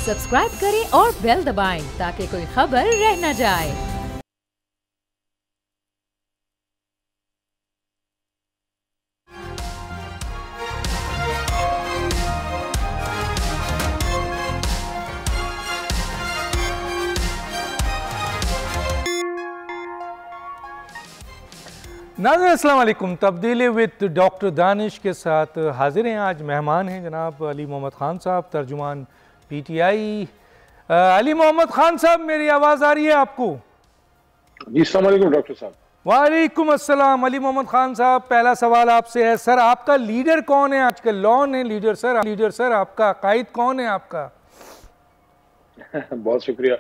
Subscribe करें और bell दबाएं ताकि कोई खबर रह न जाए। नाज़रीन अस्सलाम वालेकुम। तब्दीली विद डॉक्टर दानिश के साथ हाजिर हैं। आज मेहमान हैं जनाब अली मोहम्मद ख़ान साहब, तर्जुमान PTI। अली मोहम्मद ख़ान साहब, मेरी आवाज़ आ रही है आपको? जी अस्सलाम वालेकुम डॉक्टर साहब। वालेकुम अस्सलाम। अली मोहम्मद ख़ान साहब, पहला सवाल आपसे है सर, आपका लीडर कौन है आजकल? लॉन है लीडर सर? लीडर सर आपका कायद कौन है आपका? बहुत शुक्रिया।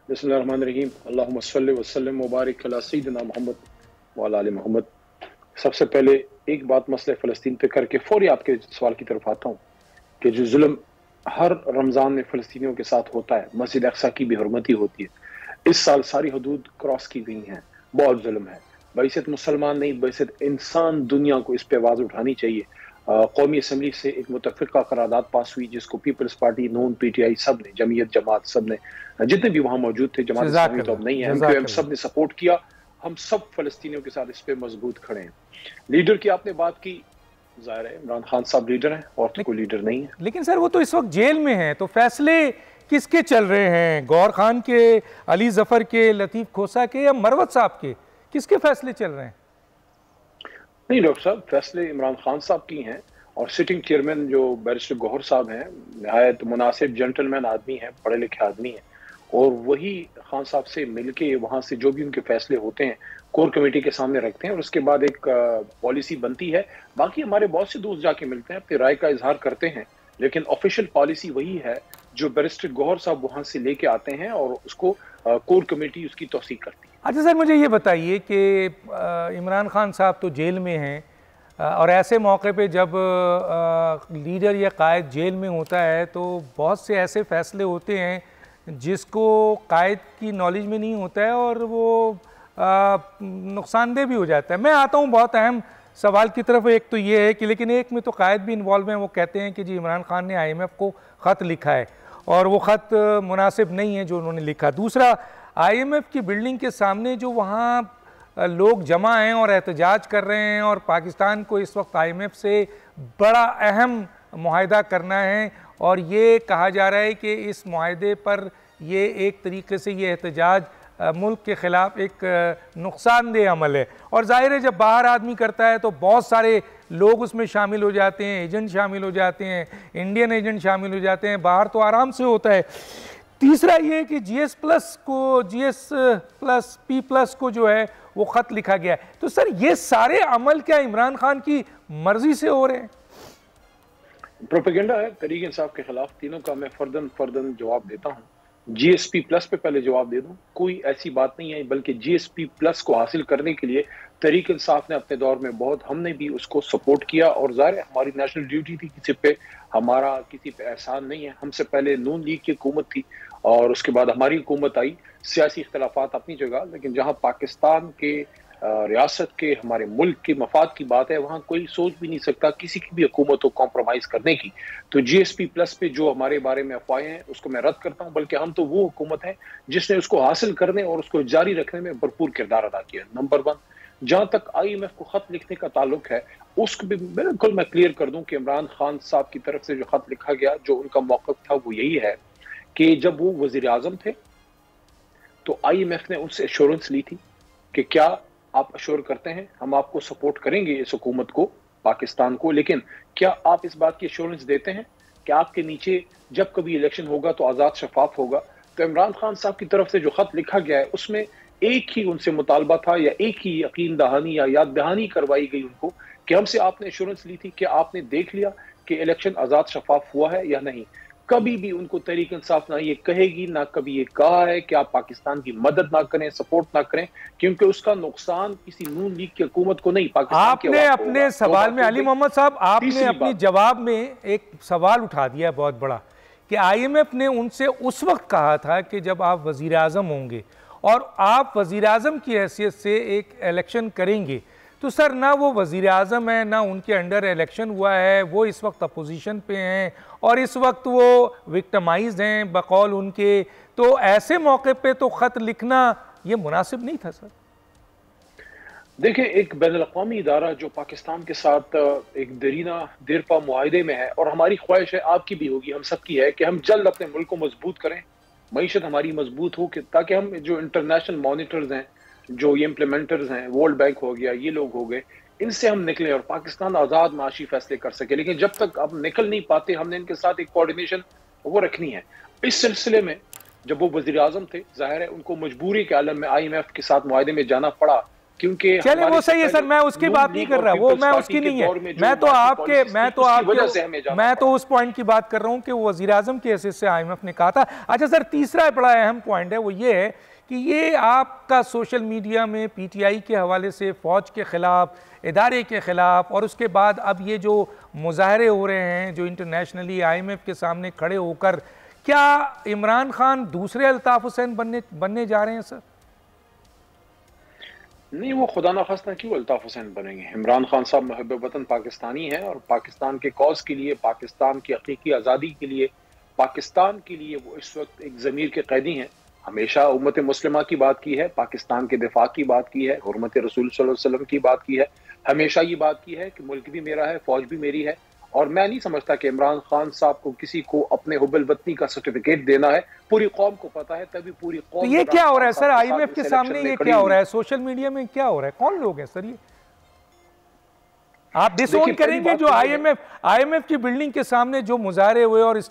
बिस्मिल्लाहिर्रहमानिर्रहीम। अल्लाहुम्मा सल्लि व सल्लिम व बारिक अला सय्यिदिना मोहम्मद व अला आलि मोहम्मद। सबसे पहले एक बात मसले फ़लस्तीन पे करके फौरी आपके सवाल की तरफ आता हूँ कि जो जुल्म हर रमज़ान में फ़लस्तीनियों के साथ होता है, मस्जिद अक्सा की बेहुरमती होती है, इस साल सारी हदूद क्रॉस की गई हैं, बहुत जुल्म है। बैसियत मुसलमान नहीं, बैसियत इंसान दुनिया को इस पे आवाज़ उठानी चाहिए। कौमी असम्बली से एक मुतफ़िक़ा करारदाद पास हुई जिसको पीपल्स पार्टी, नून, PTI सब ने, जमीयत जमात सब ने, जितने भी वहाँ मौजूद थे, जमात इस्लामी तो अब नहीं है, MQM सब ने सपोर्ट किया। हम सब फ़लस्तीनियों के साथ इस पे मजबूत खड़े हैं। लीडर की आपने बात की, ज़ाहिर है इमरान खान साहब लीडर हैं और तो कोई लीडर नहीं है। लेकिन सर वो तो इस वक्त जेल में हैं, तो फैसले किसके चल रहे हैं? गौर खान के, अली जफर के, लतीफ़ खोसा के या मरवत साहब के? किसके फैसले चल रहे हैं? नहीं डॉक्टर साहब, फैसले इमरान खान साहब की हैं और सिटिंग चेयरमैन जो बैरिस्टर गौहर साहब हैं, नहायत मुनासिब जेंटलमैन आदमी हैं, पढ़े लिखे आदमी हैं, और वही खान साहब से मिलके वहाँ से जो भी उनके फैसले होते हैं कोर कमेटी के सामने रखते हैं और उसके बाद एक पॉलिसी बनती है। बाकी हमारे बहुत से दोस्त जाके मिलते हैं, अपनी राय का इजहार करते हैं, लेकिन ऑफिशियल पॉलिसी वही है जो बैरिस्टर गौहर साहब वहाँ से लेके आते हैं और उसको कोर कमेटी उसकी तौसीक करती है। अच्छा सर, मुझे ये बताइए कि इमरान खान साहब तो जेल में हैं और ऐसे मौके पे जब लीडर या कायद जेल में होता है तो बहुत से ऐसे फैसले होते हैं जिसको कायद की नॉलेज में नहीं होता है और वो नुकसानदेह भी हो जाता है। मैं आता हूँ बहुत अहम सवाल की तरफ। एक तो ये है कि लेकिन एक में तो कायद भी इन्वॉल्व हैं। वो कहते हैं कि जी इमरान खान ने IMF को ख़त लिखा है और वो ख़त मुनासिब नहीं है जो उन्होंने लिखा। दूसरा, IMF की बिल्डिंग के सामने जो वहाँ लोग जमा हैं और एहतजाज कर रहे हैं और पाकिस्तान को इस वक्त IMF से बड़ा अहम मुआहदा करना है और ये कहा जा रहा है कि इस मुआहदे पर ये एक तरीके से ये एहतजाज मुल्क के ख़िलाफ़ एक नुकसानदेह अमल है। और ज़ाहिर है जब बाहर आदमी करता है तो बहुत सारे लोग उसमें शामिल हो जाते हैं, एजेंट शामिल हो जाते हैं, इंडियन एजेंट शामिल हो जाते हैं। बाहर तो आराम से होता है। तीसरा ये कि GS+ को जो है वो ख़त लिखा गया है। तो सर ये सारे अमल क्या इमरान खान की मर्जी से हो रहे हैं? प्रोपेगेंडा है तहरीक इंसाफ के खिलाफ। तीनों का मैं फर्दन जवाब देता हूँ। GSP+ पे पहले जवाब दे दूं, कोई ऐसी बात नहीं है, बल्कि GSP+ को हासिल करने के लिए तहरीक इंसाफ ने अपने दौर में बहुत, हमने भी उसको सपोर्ट किया और ज़ाहिर है हमारी नेशनल ड्यूटी थी, किसी पे हमारा किसी पे एहसान नहीं है। हमसे पहले नून लीग की हुकूमत थी और उसके बाद हमारी हुकूमत आई। सियासी इख्तलाफात अपनी जगह, लेकिन जहाँ पाकिस्तान के रियासत के, हमारे मुल्क के मफाद की बात है, वहाँ कोई सोच भी नहीं सकता किसी की भी हुकूमत को कॉम्प्रोमाइज करने की। तो GSP+ पे जो हमारे बारे में अफवाहें हैं उसको मैं रद्द करता हूँ, बल्कि हम तो वो हुकूमत है जिसने उसको हासिल करने और उसको जारी रखने में भरपूर किरदार अदा किया। नंबर 1, जहां तक IMF को खत लिखने का ताल्लुक है उसको भी बिल्कुल मैं क्लियर कर दूं कि इमरान खान साहब की तरफ से जो खत लिखा गया, जो उनका मौक़िफ़ था वो यही है कि जब वो वज़ीर आज़म थे तो IMF ने उनसे एश्योरेंस ली थी कि क्या आप अश्योर करते हैं हम आपको सपोर्ट करेंगे इस हुकूमत को, पाकिस्तान को, लेकिन क्या आप इस बात की एश्योरेंस देते हैं कि आपके नीचे जब कभी इलेक्शन होगा तो आज़ाद शफाफ होगा? तो इमरान खान साहब की तरफ से जो खत लिखा गया है उसमें एक ही उनसे मुतालबा था या एक ही यकीन दहानी या याद दहानी करवाई गई उनको कि हमसे आपने एश्योरेंस ली थी कि आपने देख लिया कि इलेक्शन आज़ाद शफाफ हुआ है या नहीं। कभी भी उनको तहरीक इंसाफ ना ये कहेगी, ना कभी ये कहा है कि आप पाकिस्तान की मदद ना करें, सपोर्ट ना करें, क्योंकि उसका नुकसान किसी नून लीग की हुकूमत को नहीं, पाकिस्तान आपने अपने सवाल में अली मोहम्मद साहब, आपने अपनी जवाब में एक सवाल उठा दिया बहुत बड़ा कि IMF ने उनसे उस वक्त कहा था कि जब आप वज़ीर आज़म होंगे और आप वज़ीर आज़म की हैसियत से एक इलेक्शन करेंगे तो सर ना वो वज़ीर आज़म है, ना उनके अंडर इलेक्शन हुआ है, वो इस वक्त अपोजिशन पे हैं और इस वक्त वो विक्टिमाइज्ड हैं बकौल उनके, तो ऐसे मौके पे तो ख़त लिखना ये मुनासिब नहीं था सर। देखिए, एक बैनुल-अक़वामी इदारा जो पाकिस्तान के साथ एक दरीना देरपा मुआहदे में है, और हमारी ख्वाहिश है, आपकी भी होगी, हम सबकी है, कि हम जल्द अपने मुल्क को मजबूत करें, मईशत हमारी मजबूत हो, कि ताकि हम जो इंटरनेशनल मॉनिटर्स हैं, जो ये इम्प्लीमेंटर्स हैं, वर्ल्ड बैंक हो गया, ये लोग हो गए, इनसे हम निकलें और पाकिस्तान आज़ाद माशी फैसले कर सके। लेकिन जब तक अब निकल नहीं पाते, हमने इनके साथ एक कोऑर्डिनेशन वो रखनी है। इस सिलसिले में जब वो वज़ीर आज़म थे, ज़ाहिर है उनको मजबूरी के आलम में IMF के साथ मुआहदे में जाना पड़ा, क्योंकि चले वो सही है सर, मैं उसकी बात नहीं कर रहा, वो मैं उसकी नहीं है, मैं तो उस पॉइंट की बात कर रहा हूँ कि वो वज़ीर आज़म के हैसियत से IMF ने कहा था। अच्छा सर, तीसरा बड़ा अहम पॉइंट है, वो ये है कि ये आपका सोशल मीडिया में PTI के हवाले से फ़ौज के ख़िलाफ़, इदारे के ख़िलाफ़, और उसके बाद अब ये जो मुज़ाहरे हो रहे हैं जो इंटरनेशनली IMF के सामने खड़े होकर, क्या इमरान खान दूसरे अल्ताफ़ हुसैन बनने जा रहे हैं सर? नहीं, वो खुदा ना खास्ता क्यों अल्ताफ हुसैन बनेंगे। इमरान खान साहब मुहब्ब वतन पाकिस्तानी हैं और पाकिस्तान के कॉज के लिए, पाकिस्तान की हकीकी आज़ादी के लिए, पाकिस्तान के लिए वो इस वक्त एक ज़मीर के कैदी हैं। हमेशा उम्मत मुस्लिमा की बात की है, पाकिस्तान के दिफा की बात की है, हुर्मत रसूल सल्लल्लाहु अलैहि वसल्लम की बात की है, हमेशा ये बात की है कि मुल्क भी मेरा है, फौज भी मेरी है। और मैं नहीं समझता कि इमरान खान साहब को किसी को अपने हुब्बुल वतनी का सर्टिफिकेट देना है। पूरी कौम को पता है, तभी पूरी कौम। तो ये क्या हो रहा है सर IMF के सामने, ये क्या हो रहा है सोशल मीडिया में, क्या हो रहा है, कौन लोग हैं सर ये? आप डिसोन करेंगे जो IMF की बिल्डिंग के सामने जो मुजाहरे हुए और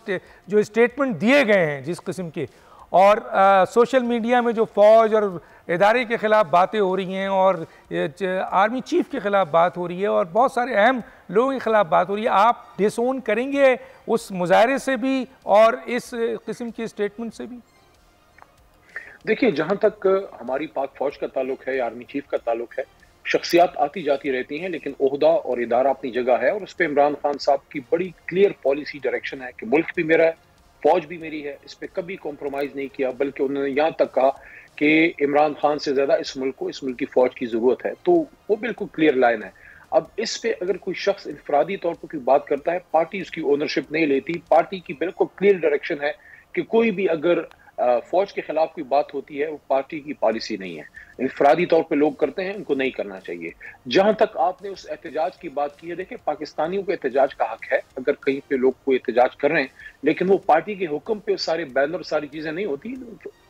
जो स्टेटमेंट दिए गए हैं जिस किस्म के, और सोशल मीडिया में जो फौज और इदारे के खिलाफ बातें हो रही हैं और आर्मी चीफ के खिलाफ बात हो रही है और बहुत सारे अहम लोगों के खिलाफ बात हो रही है, आप डिसोन करेंगे उस मुजाहरे से भी और इस किस्म की स्टेटमेंट से भी? देखिए, जहां तक हमारी पाक फौज का ताल्लुक है, आर्मी चीफ का ताल्लुक है, शख्सियात आती जाती रहती हैं, लेकिन ओहदा और इदारा अपनी जगह है और उस पर इमरान खान साहब की बड़ी क्लियर पॉलिसी डायरेक्शन है कि मुल्क भी मेरा है, फौज भी मेरी है। इस पर कभी कॉम्प्रोमाइज नहीं किया, बल्कि उन्होंने यहाँ तक कहा कि इमरान खान से ज्यादा इस मुल्क को, इस मुल्क की फौज की जरूरत है। तो वो बिल्कुल क्लियर लाइन है। अब इस पे अगर कोई शख्स इनफरादी तौर पर कोई बात करता है, पार्टी उसकी ओनरशिप नहीं लेती। पार्टी की बिल्कुल क्लियर डायरेक्शन है कि कोई भी अगर फौज के खिलाफ कोई बात होती है, वो पार्टी की पॉलिसी नहीं है। इनफरादी तौर पे लोग करते हैं, उनको नहीं करना चाहिए। जहां तक आपने उस एहतजाज की बात की है, देखिए पाकिस्तानियों को एहतजाज का हक है, अगर कहीं पे लोग कोई एहतजाज कर रहे हैं, लेकिन वो पार्टी के हुक्म पे सारे बैनर सारी चीजें नहीं होती।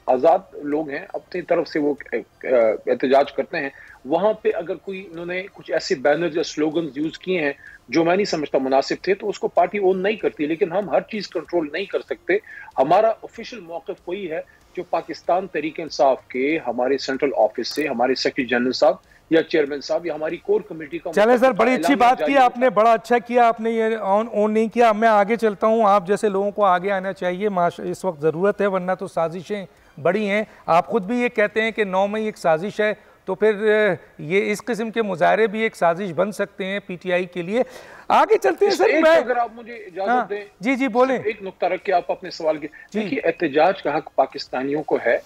आजाद लोग हैं, अपनी तरफ से वो एहतजाज करते हैं। वहां पे अगर कोई उन्होंने कुछ ऐसे बैनर या स्लोगन यूज किए हैं जो मैं नहीं समझता मुनासिब थे, तो उसको पार्टी ओन नहीं करती। लेकिन हम हर चीज कंट्रोल नहीं कर सकते। हमारा ऑफिशियल मौक़िफ़ वही है जो पाकिस्तान तहरीक इंसाफ के हमारे सेंट्रल ऑफिस से हमारे सेक्रेटरी जनरल साहब या चेयरमैन साहब या हमारी कोर कमेटी का। चले सर, बड़ी अच्छी बात की आपने, बड़ा अच्छा किया आपने, ये ऑन नहीं किया। मैं आगे चलता हूँ, आप जैसे लोगों को आगे आना चाहिए, इस वक्त ज़रूरत है, वरना तो साजिशें बड़ी हैं। आप खुद भी ये कहते हैं कि 9 मई एक साजिश है, तो फिर ये इस किस्म के मुजाहरे भी एक साजिश बन सकते हैं PTI के लिए। आगे चलते हैं सर। अगर आप मुझे इजाजत दें, जी बोलें। एक नुक्ता रख के आप अपने सवाल के, देखिए एहतजाज का हक पाकिस्तानियों को है,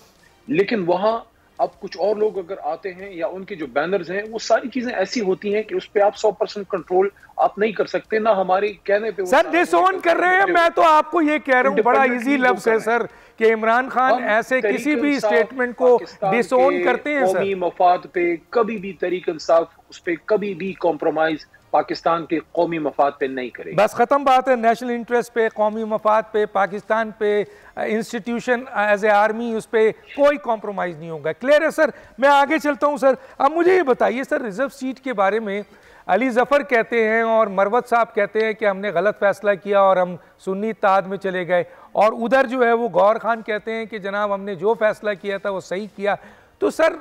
लेकिन वहां अब कुछ और लोग अगर आते हैं या उनके जो बैनर्स हैं, वो सारी चीजें ऐसी होती हैं कि उस पर आप 100% कंट्रोल आप नहीं कर सकते, ना हमारे कहने पे। सर डिसोन कर रहे हैं, मैं तो आपको ये कह रहा हूँ, बड़ा इजी लफ्ज है सर कि इमरान खान ऐसे किसी भी स्टेटमेंट को डिसोन करते हैं। कौमी मफाद पे कभी भी तहरीक इंसाफ उस पे कभी भी कॉम्प्रोमाइज पाकिस्तान के कौमी मफाद पे नहीं करेगी। बस खत्म बात है। नेशनल इंटरेस्ट पे, कौमी मफाद पे, पाकिस्तान पे, इंस्टीट्यूशन एज ए आर्मी, उस पर कोई कॉम्प्रोमाइज़ नहीं होगा। क्लियर है सर। मैं आगे चलता हूँ सर। अब मुझे ये बताइए सर, रिजर्व सीट के बारे में अली ज़फ़र कहते हैं और मरवत साहब कहते हैं कि हमने गलत फैसला किया और हम सुन्नी इत्तेहाद में चले गए, और उधर जो है वो गौर खान कहते हैं कि जनाब हमने जो फैसला किया था वो सही किया। तो सर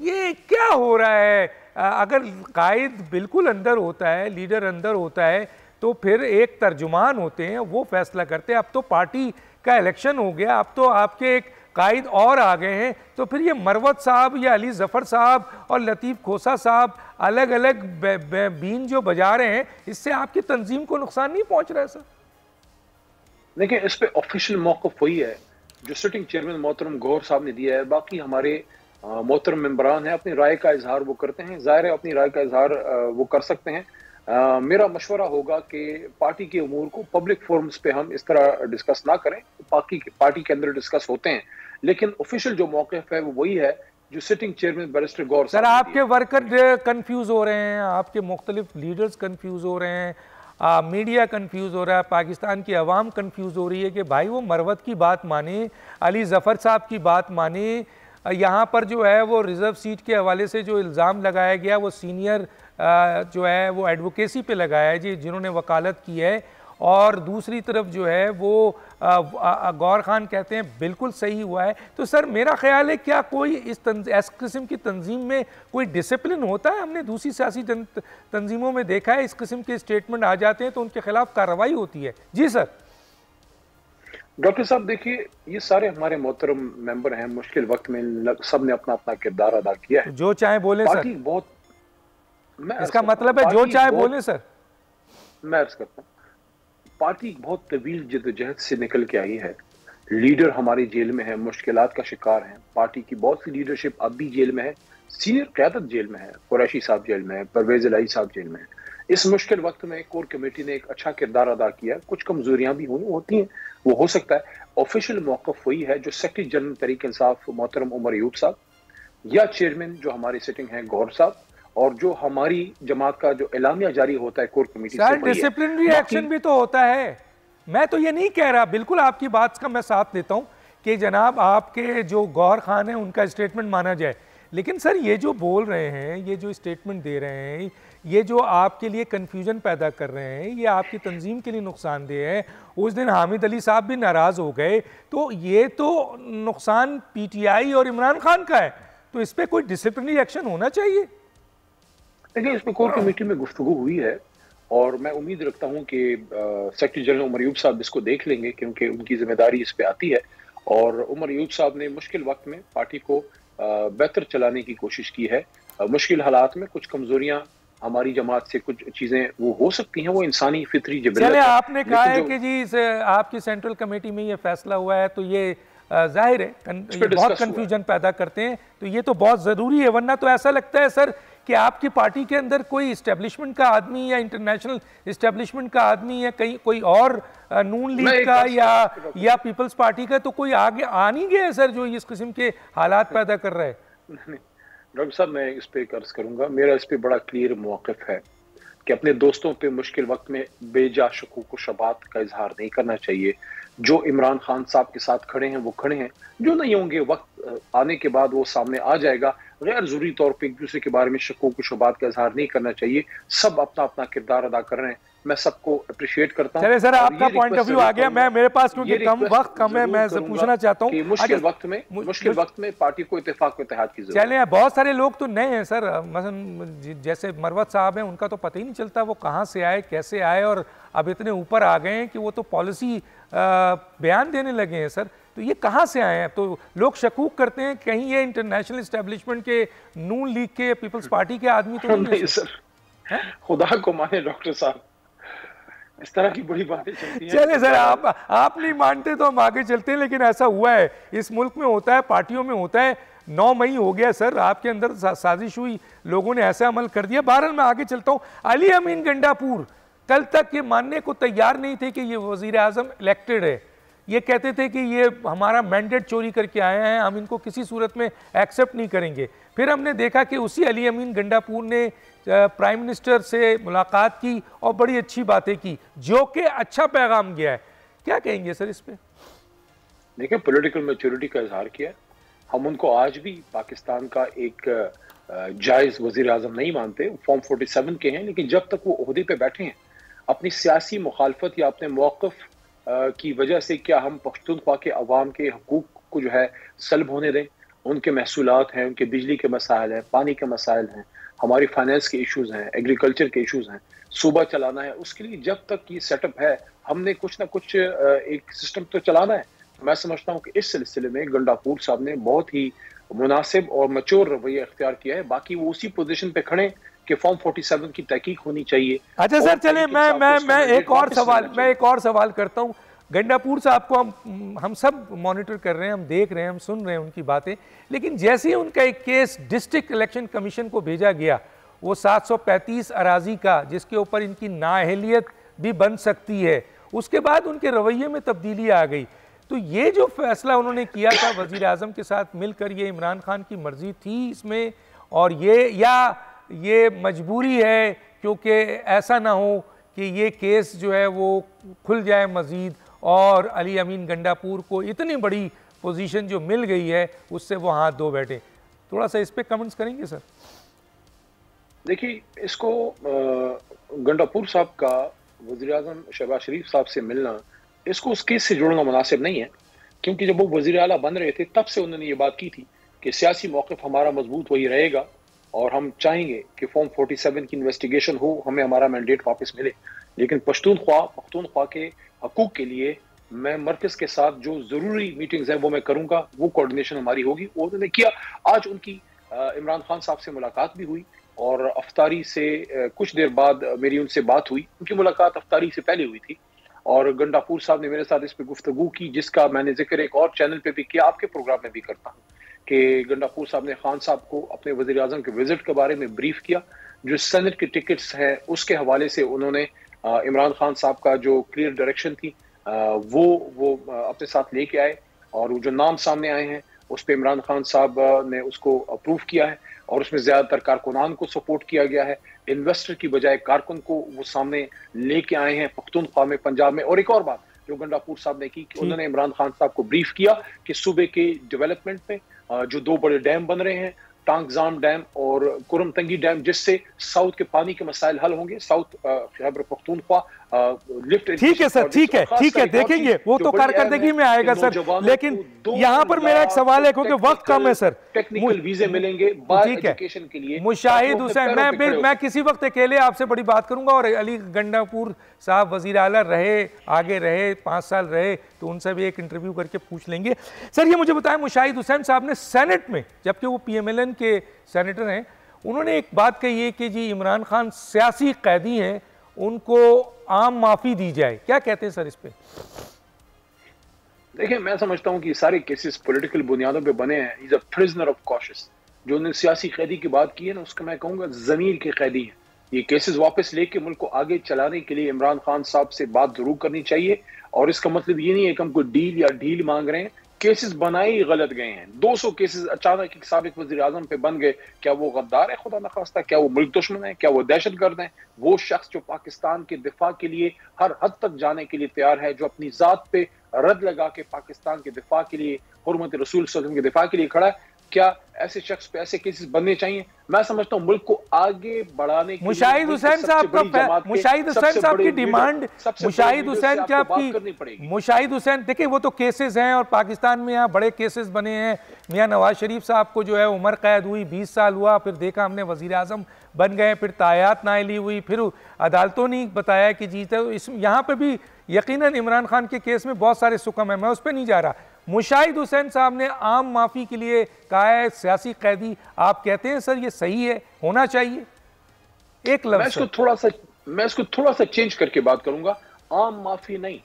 ये क्या हो रहा है? अगर कायद बिल्कुल अंदर होता है, लीडर अंदर होता है, तो फिर एक तर्जुमान होते हैं, वो फैसला करते हैं। अब तो पार्टी का इलेक्शन हो गया, अब तो आपके एक कायद और आ गए हैं, तो फिर ये मरवत साहब या अली ज़फ़र साहब और लतीफ़ खोसा साहब अलग अलग बीन जो बजा रहे हैं, इससे आपकी तंजीम को नुकसान नहीं पहुंच रहा है सर? देखिए, इस पे ऑफिशियल मौक़िफ़ वही है जो सिटिंग चेयरमैन मोहतरम गौहर साहब ने दिया है। बाकी हमारे मोहतरम मेंबरान हैं, अपनी राय का इजहार वो करते हैं, जाहिर है अपनी राय का इजहार वो कर सकते हैं। मेरा मशवरा होगा कि पार्टी के अमूर को पब्लिक फोरम्स पे हम इस तरह डिस्कस ना करें। पार्टी के अंदर डिस्कस होते हैं, लेकिन ऑफिशियल जो मौक़िफ़ है वो वही है जो सिटिंग चेयरमैन बैरिस्टर गौर सर, आपके वर्कर कंफ्यूज हो रहे हैं, आपके मुख्तलिफ लीडर्स कंफ्यूज हो रहे हैं, मीडिया कंफ्यूज हो रहा है, पाकिस्तान की आवाम कंफ्यूज हो रही है कि भाई वो मरवत की बात माने, अली जफ़र साहब की बात माने। यहाँ पर जो है वो रिज़र्व सीट के हवाले से जो इल्ज़ाम लगाया गया वो सीनियर जो है वो एडवोकेसी पे लगाया है जी, जिन्होंने वकालत की है। और दूसरी तरफ जो है वो गौर खान कहते हैं बिल्कुल सही हुआ है। तो सर मेरा ख्याल है क्या कोई इस किस्म की तंजीम में कोई डिसिप्लिन होता है? हमने दूसरी सियासी तंजीमों में देखा है इस किस्म के स्टेटमेंट आ जाते हैं तो उनके खिलाफ कार्रवाई होती है। जी सर। डॉक्टर साहब देखिए, ये सारे हमारे मोहतरम मेंबर हैं, मुश्किल वक्त में सब ने अपना अपना किरदार अदा किया है। जो चाहे बोले सर, बहुत इसका मतलब है जो चाहे बोले सर। मैं अर्ज करता हूँ, पार्टी बहुत तवील जद्दोजहद से निकल के आई है। लीडर हमारी जेल में है, मुश्किलात का शिकार हैं। पार्टी की बहुत सी लीडरशिप अब भी जेल में है, सीनियर क़यादत जेल में है, कुरैशी साहब जेल में है, परवेज इलाही साहब जेल में है। इस मुश्किल वक्त में कोर कमेटी ने एक अच्छा किरदार अदा किया। कुछ कमजोरियां भी हुई होती हैं, वो हो सकता है। ऑफिशियल मौक़िफ़ वही है जो सेक्रेटरी जनरल तहरीक इंसाफ मोहतरम उमर अयूब साहब, या चेयरमैन जो हमारी सिटिंग है गौर साहब, और जो हमारी जमात का जो एलामिया जारी होता है कोर कमेटी से, डिसिप्लिनरी एक्शन भी तो होता है। मैं तो ये नहीं कह रहा, बिल्कुल आपकी बात का मैं साथ देता हूं कि जनाब आपके जो गौर खान है उनका स्टेटमेंट माना जाए, लेकिन सर ये जो बोल रहे हैं, ये जो स्टेटमेंट दे रहे हैं, ये जो आपके लिए कंफ्यूजन पैदा कर रहे हैं, ये आपकी तंजीम के लिए नुकसानदेह है। उस दिन हामिद अली साहब भी नाराज हो गए, तो ये तो नुकसान पीटीआई और इमरान खान का है, तो इस पर कोई डिसिप्लिनरी एक्शन होना चाहिए। देखिए, इसमें कोर कमेटी में गुफ्तगू हुई है और मैं उम्मीद रखता हूं कि सेक्रेटरी जनरल उमर अयूब साहब इसको देख लेंगे, क्योंकि उनकी जिम्मेदारी इस पे आती है। और उमर अयूब साहब ने मुश्किल वक्त में पार्टी को बेहतर चलाने की कोशिश की है। मुश्किल हालात में कुछ कमजोरियां हमारी जमात से, कुछ चीजें वो हो सकती हैं, वो इंसानी फितरी जिबिलत है। आपने कहा है कि जी आपकी सेंट्रल कमेटी में ये फैसला हुआ है, तो ये जाहिर है ये बहुत कंफ्यूजन पैदा करते हैं, तो ये तो बहुत ज़रूरी है। वरना तो ऐसा लगता है सर कि आपकी पार्टी के अंदर कोई इस्टेब्लिशमेंट का आदमी या इंटरनेशनल इस्टेब्लिशमेंट का आदमी या कहीं कोई और नून लीग का या पीपल्स पार्टी का तो कोई आगे आ नहीं गया है सर जो इस किस्म के हालात पैदा कर रहा है। डॉक्टर साहब, मैं इस पे अर्ज करूंगा, मेरा इस पे बड़ा क्लियर मौक़िफ़ है कि अपने दोस्तों पे मुश्किल वक्त में बेजा शकूक व शबात का इजहार नहीं करना चाहिए। जो इमरान खान साहब के साथ खड़े हैं वो खड़े हैं, जो नहीं होंगे वक्त आने के बाद वो सामने आ जाएगा। गैर जरूरी तौर पे एक दूसरे के बारे में शकूक व शबात का इजहार नहीं करना चाहिए। सब अपना अपना किरदार अदा कर रहे हैं, मैं सबको अप्रिशिएट करता हूं। चलिए सर, आपका पॉइंट ऑफ व्यू आ गया। मैं मेरे पास क्योंकि वक्त कम है, मैं पूछना चाहता हूँ मुश्किल वक्त में पार्टी को इत्तेफाक व इत्तेहाद की जरूरत है। चलिए, बहुत सारे लोग तो नए हैं सर, मसलन जैसे मरवत साहब हैं, उनका तो पता ही नहीं चलता वो कहाँ से आए, कैसे आए, और अब इतने ऊपर आ गए हैं कि वो तो पॉलिसी बयान देने लगे हैं सर। तो ये कहाँ से आए हैं? तो लोग शकूक करते हैं कहीं ये इंटरनेशनल एस्टेब्लिशमेंट के, नून लीग के, पीपल्स पार्टी के आदमी तो नहीं सर। खुदा को माने डॉक्टर साहब, इस तरह की बड़ी बातें चलती हैं। चलिए सर, आप नहीं मानते तो हम आगे चलते हैं, लेकिन ऐसा हुआ है, इस मुल्क में होता है, पार्टियों में होता है। 9 मई हो गया सर, आपके अंदर साजिश हुई, लोगों ने ऐसा अमल कर दिया। बहरहाल मैं आगे चलता हूँ। अली अमीन गंडापुर कल तक ये मानने को तैयार नहीं थे कि ये वजीर आजम इलेक्टेड है। ये कहते थे कि ये हमारा मैंडेट चोरी करके आए हैं, हम इनको किसी सूरत में एक्सेप्ट नहीं करेंगे। फिर हमने देखा कि उसी अली अमीन गंडापुर ने प्राइम मिनिस्टर से मुलाकात की और बड़ी अच्छी बातें की, जो कि अच्छा पैगाम गया है। क्या कहेंगे सर इस पे? देखिए, पॉलिटिकल मैच्योरिटी का इजहार किया। हम उनको आज भी पाकिस्तान का एक जायज वजीर आजम नहीं मानते। फॉर्म 47 के हैं, लेकिन जब तक वो ओहदे पे बैठे हैं, अपनी सियासी मुखालफत या अपने मौक़िफ़ की वजह से क्या हम पख्तूनख्वा के अवाम के हकूक को जो है सल्ब होने दें? उनके महसूलात हैं, उनके बिजली के मसाइल हैं, पानी के मसाइल हैं, हमारी फाइनेंस के इशूज़ हैं, एग्रीकल्चर के इशूज़ हैं, सूबा चलाना है। उसके लिए जब तक ये सेटअप है, हमने कुछ ना कुछ एक सिस्टम तो चलाना है। मैं समझता हूँ कि इस सिलसिले में गंडापुर साहब ने बहुत ही मुनासिब और मैच्योर रवैया इख्तियार किया है। बाकी वो उसी पोजीशन पे खड़े कि फॉर्म 47 की तहकीक होनी चाहिए। अच्छा सर, चलिए मैं एक और सवाल करता हूँ। गंडापुर साहब को हम सब मॉनिटर कर रहे हैं, हम देख रहे हैं, हम सुन रहे हैं उनकी बातें, लेकिन जैसे ही उनका एक केस डिस्ट्रिक्ट इलेक्शन कमीशन को भेजा गया, वो 735 अराजी का जिसके ऊपर इनकी नाअहलियत भी बन सकती है, उसके बाद उनके रवैये में तब्दीली आ गई। तो ये जो फैसला उन्होंने किया था वज़ीर आज़म के साथ मिलकर, ये इमरान खान की मर्जी थी इसमें, और ये मजबूरी है क्योंकि ऐसा ना हो कि ये केस जो है वो खुल जाए मज़ीद और अली अमीन गंडापुर को इतनी बड़ी पोजीशन जो मिल गई है उससे वो हाथ धो बैठे। थोड़ा सा इस पे कमेंट्स करेंगे सर? देखिए, इसको गंडापुर साहब का वज़ीर आज़म शहबाज शरीफ साहब से मिलना, इसको उस केस से जोड़ना मुनासिब नहीं है, क्योंकि जब वो वज़ीर आला बन रहे थे तब से उन्होंने ये बात की थी कि सियासी मौक़िफ़ हमारा मजबूत वही रहेगा और हम चाहेंगे कि फॉर्म 47 की इन्वेस्टिगेशन हो, हमें हमारा मैंडेट वापस मिले। लेकिन पख्तूनख्वा के हकूक़ के लिए मैं मरकज़ के साथ जो ज़रूरी मीटिंग्स हैं वो मैं करूँगा, वो कोऑर्डिनेशन हमारी होगी। वो उन्होंने किया। आज उनकी इमरान खान साहब से मुलाकात भी हुई और अफ्तारी से कुछ देर बाद मेरी उनसे बात हुई। उनकी मुलाकात अफ्तारी से पहले हुई थी और गंडापुर साहब ने मेरे साथ इस पर गुफ्तगू की, जिसका मैंने जिक्र एक और चैनल पे भी किया, आपके प्रोग्राम में भी करता हूँ, कि गंडापुर साहब ने खान साहब को अपने वज़ीर आज़म के विजिट के बारे में ब्रीफ किया। जो सेनेट के टिकट्स हैं उसके हवाले से उन्होंने इमरान खान साहब का जो क्लियर डायरेक्शन थी वो अपने साथ लेके आए और जो नाम सामने आए हैं उस पर इमरान खान साहब ने उसको अप्रूव किया है और उसमें ज़्यादातर कारकुनान को सपोर्ट किया गया है। इन्वेस्टर की बजाय कारकुन को वो सामने लेके आए हैं पख्तूनख्वा में, पंजाब में। और एक और बात जो गंडापुर साहब ने की कि उन्होंने इमरान खान साहब को ब्रीफ किया कि सूबे के डेवलपमेंट में जो 2 बड़े डैम बन रहे हैं, टांगजाम डैम और कुरमतंगी डैम, जिससे साउथ के पानी के मसाइल हल होंगे, साउथ खैबर पख्तूनख्वा लिफ्ट। ठीक है सर, ठीक है, देखेंगे वो तो कारकर्दगी में आएगा सर, लेकिन यहाँ पर मेरा एक सवाल है क्योंकि वक्त कम है सर। टेक्निकल वीजे मिलेंगे बाहर एजुकेशन के लिए। मुशाहिद हुसैन, मैं किसी वक्त अकेले आपसे बड़ी बात करूंगा और अली गंडापुर साहब वजीर आला रहे, आगे रहे, 5 साल रहे, तो उनसे भी एक इंटरव्यू करके पूछ लेंगे। सर ये मुझे बताएं, मुशाहिद हुसैन साहब ने सेनेट में, जबकि वो PMLN के सेनेटर हैं, उन्होंने एक बात कही है कि जी इमरान खान सियासी कैदी हैं, उनको आम माफी दी जाए। क्या कहते हैं सर इस पे? देखिए, मैं समझता हूं कि सारे केसेस पॉलिटिकल बुनियादों पे बने हैं। Is a prisoner of cautious. जो उन्होंने सियासी कैदी की बात की है ना, उसका मैं कहूंगा ज़मीर के कैदी हैं। ये केसेस वापस लेके मुल्क को आगे चलाने के लिए इमरान खान साहब से बात जरूर करनी चाहिए। और इसका मतलब ये नहीं है कि हम कोई डील या ढील मांग रहे हैं। केसेस बनाए ही गलत गए हैं। 200 केसेस अचानक एक साबिक वज़ीर आज़म पे बन गए। क्या वो गद्दार है खुदा न खास्ता? क्या वो मुल्क दुश्मन है? क्या वो दहशतगर्द है? वो शख्स जो पाकिस्तान के दिफा के लिए हर हद तक जाने के लिए तैयार है, जो अपनी जात पे रद लगा के पाकिस्तान के दिफा के लिए, हुर्मत रसूल सल्लल्लाहु अलैहि वसल्लम के दिफा के लिए खड़ा है, क्या ऐसे शख्स पे ऐसे केसेस बनने चाहिए? मैं समझता हूं मुल्क को आगे बढ़ाने के मुशाहिद हुसैन साहब का, मुशाहिद हुसैन साहब की डिमांड, मुशाहिद हुसैन साहब की, मुशाहिद हुसैन देखिए वो तो केसेस हैं और पाकिस्तान में यहाँ बड़े केसेस बने हैं। मियां नवाज शरीफ साहब को जो है उम्र कैद हुई, 20 साल हुआ, फिर देखा हमने वजीर आजम बन गए, फिर तायात नाइली हुई, फिर अदालतों ने बताया कि जीते। इस यहाँ पे भी यकीनन इमरान खान के केस में बहुत सारे सुकम है, मैं उस पर नहीं जा रहा। मुशाहिद हुसैन साहब ने आम माफी के लिए कहा है सियासी कैदी, आप कहते हैं सर ये सही है, होना चाहिए? एक लफ्ज़ मैं इसको थोड़ा सा चेंज करके बात करूंगा। आम माफी नहीं,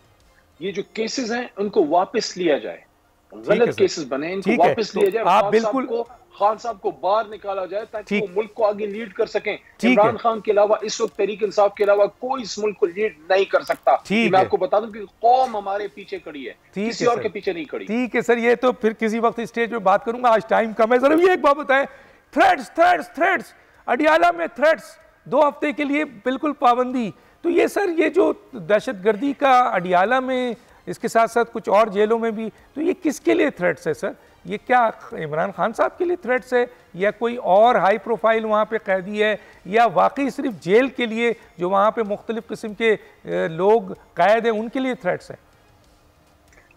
ये जो केसेस हैं उनको वापस लिया जाए। गलत केसेस बने, इनको वापस लिया जाए। आप बिल्कुल खान साहब को बाहर निकाला जाए ताकि वो मुल्क को आगे लीड कर सकें। इमरान खान के अलावा इस वक्त तहरीक इंसाफ के अलावा कोई इस मुल्क को लीड नहीं कर सकता। मैं आपको बता दूं कि कौम हमारे पीछे खड़ी है, किसी और के पीछे नहीं खड़ी। ठीक है सर, ये तो फिर किसी वक्त स्टेज पे बात करूंगा, आज टाइम कम है। सर ये एक बात बताएं, थ्रेड्स अडियाला में थ्रेड्स 2 हफ्ते के लिए बिल्कुल पाबंदी, तो ये सर ये जो दहशतगर्दी का अडियाला में, इसके साथ साथ कुछ और जेलों में भी, तो ये किसके लिए थ्रेट्स है सर? ये क्या इमरान खान साहब के लिए थ्रेट्स है या कोई और हाई प्रोफाइल वहाँ पे कैदी है, या वाकई सिर्फ जेल के लिए जो वहाँ पे मुख्तलिफ किस्म के लोग कैद हैं उनके लिए थ्रेट्स है?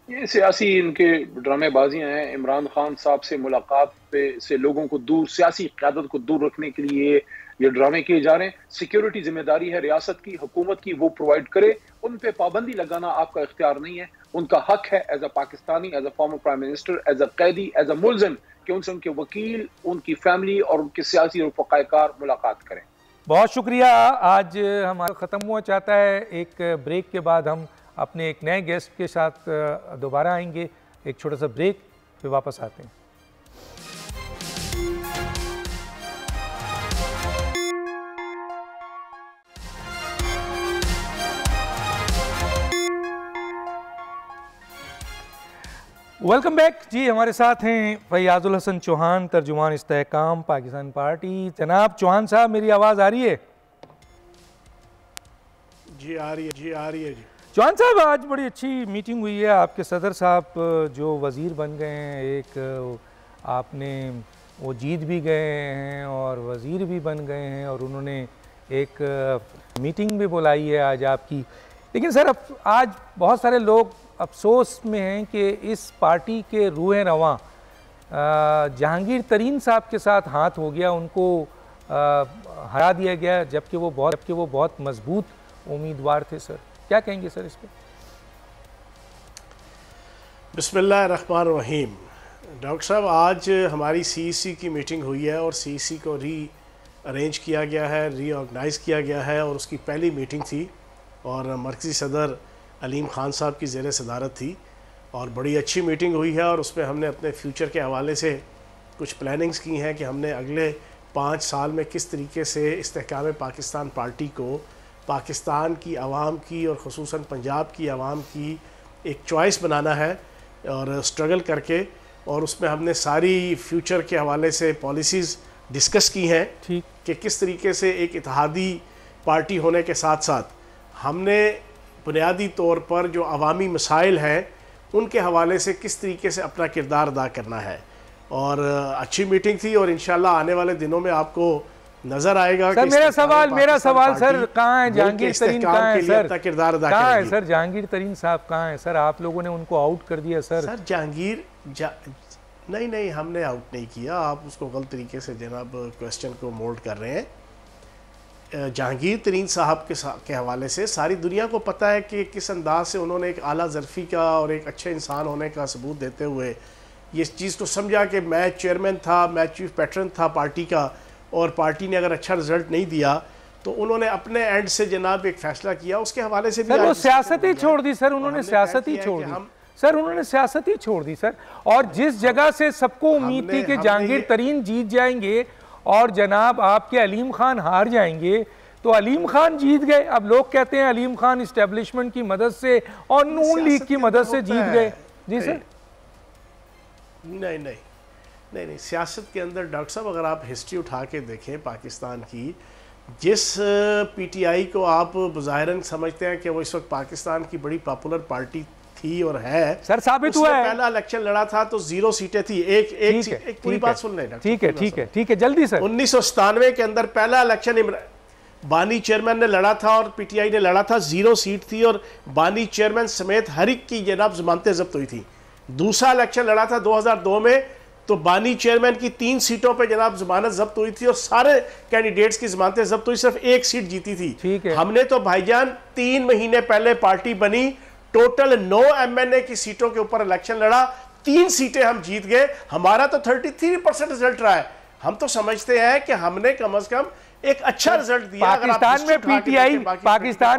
ये सियासी इनके ड्रामेबाजियां हैं। इमरान खान साहब से मुलाकात पे से लोगों को दूर, सियासी क़यादत को दूर रखने के लिए ये ड्रामे किए जा रहे हैं। सिक्योरिटी जिम्मेदारी है रियासत की, हुकूमत की, वो प्रोवाइड करे। उन पे पाबंदी लगाना आपका इख्तियार नहीं है, उनका हक है as a Pakistani, as a former prime minister, as a कैदी, एज अ मुलजिम, कि उनसे उनके वकील, उनकी फैमिली और उनके सियासी रफ़ाकार मुलाकात करें। बहुत शुक्रिया। आज हमारा ख़त्म हुआ, चाहता है एक ब्रेक के बाद हम अपने एक नए गेस्ट के साथ दोबारा आएंगे। एक छोटा सा ब्रेक, फिर वापस आते हैं। वेलकम बैक जी। हमारे साथ हैं फैयाजुल हसन चौहान, तर्जुमान इस्तेहकाम पाकिस्तान पार्टी। जनाब चौहान साहब, मेरी आवाज़ आ रही है? जी आ रही है जी। चौहान साहब, आज बड़ी अच्छी मीटिंग हुई है। आपके सदर साहब जो वज़ीर बन गए हैं, एक आपने वो जीत भी गए हैं और वज़ीर भी बन गए हैं, और उन्होंने एक मीटिंग भी बुलाई है आज आपकी। लेकिन सर, अब आज बहुत सारे लोग अफसोस में हैं कि इस पार्टी के रूह रवां जहांगीर तरीन साहब के साथ हाथ हो गया, उनको हरा दिया गया, जबकि वो बहुत मजबूत उम्मीदवार थे। सर, क्या कहेंगे सर इस पर? बिस्मिल्लाहिर्रहमानिर्रहीम। डॉक्टर साहब, आज हमारी CEC की मीटिंग हुई है और CEC को अरेंज किया गया है, रीऑर्गेनाइज़ किया गया है, और उसकी पहली मीटिंग थी और मरकज़ी सदर अलीम ख़ान साहब की ज़ेर सदारत थी, और बड़ी अच्छी मीटिंग हुई है। और उसमें हमने अपने फ्यूचर के हवाले से कुछ प्लानिंग्स की हैं कि हमने अगले 5 साल में किस तरीके से इस्तेहकाम पाकिस्तान पार्टी को पाकिस्तान की आवाम की और ख़ुसूसन पंजाब की आवाम की एक चॉइस बनाना है, और स्ट्रगल करके, और उसमें हमने सारी फ्यूचर के हवाले से पॉलिसीज़ डिस्कस की हैं कि किस तरीके से एक इत्तेहादी पार्टी होने के साथ साथ हमने बुनियादी तौर पर जो अवामी मसाइल हैं उनके हवाले से किस तरीके से अपना किरदार अदा करना है। और अच्छी मीटिंग थी, और इंशाल्लाह आने वाले दिनों में आपको नजर आएगा। सर, मेरा सवाल सर, कहाँ है जहांगीर तरीन? कहाँ है सर? किरदार अदा कहाँ है सर? जहांगीर तरीन साहब कहाँ है सर? आप लोगों ने उनको आउट कर दिया सर। सर जहांगीर नहीं, हमने आउट नहीं किया। आप उसको गलत तरीके से जनाब क्वेश्चन को मोल्ड कर रहे हैं। जहांगीर तरीन साहब के हवाले से सारी दुनिया को पता है कि किस अंदाज से उन्होंने एक आला ज़रफ़ी का और एक अच्छे इंसान होने का सबूत देते हुए ये चीज़ को समझा कि मैं चेयरमैन था, मैं चीफ पैटर्न था पार्टी का, और पार्टी ने अगर अच्छा रिजल्ट नहीं दिया तो उन्होंने अपने एंड से जनाब एक फ़ैसला किया। उसके हवाले से भी वो सियासत ही छोड़ दी सर। उन्होंने सियासत ही छोड़ दी सर। उन्होंने सियासत ही छोड़ दी सर। और जिस जगह से सबको उम्मीद थी कि जहांगीर तरीन जीत जाएंगे और जनाब आपके अलीम खान हार जाएंगे, तो अलीम खान जीत गए। अब लोग कहते हैं अलीम खान इस्टेब्लिशमेंट की मदद से और नून लीग की मदद से जीत गए। जी सर। नहीं, सियासत के अंदर डॉक्टर साहब, अगर आप हिस्ट्री उठा के देखें पाकिस्तान की, जिस PTI को आप बज़ाहिरन समझते हैं कि वो इस वक्त पाकिस्तान की बड़ी पॉपुलर पार्टी थी और है सर, साबित हुआ है। पहला इलेक्शन लड़ा था तो 0 सीटें थी। एक पूरी बात सुन लें। ठीक है, जल्दी सर। 1997 के अंदर पहला इलेक्शन बानी चेयरमैन ने लड़ा था और PTI ने लड़ा था, 0 सीट थी, और बानी चेयरमैन समेत हर एक की जनाब जमानतें जब्त हुई थी। दूसरा इलेक्शन लड़ा था 2002 में, तो बानी चेयरमैन की 3 सीटों पे जनाब जमानत जब्त हुई थी और सारे कैंडिडेट्स की जमानतें जब्त हुई, सिर्फ 1 सीट जीती थी। हमने तो भाईजान 3 महीने पहले पार्टी बनी, टोटल 9 MNA की सीटों के ऊपर इलेक्शन लड़ा, 3 सीटें हम जीत गए। हमारा तो 33% रिजल्ट रहा है। हम तो समझते हैं कि हमने कम से कम एक अच्छा रिजल्ट दिया। पाकिस्तान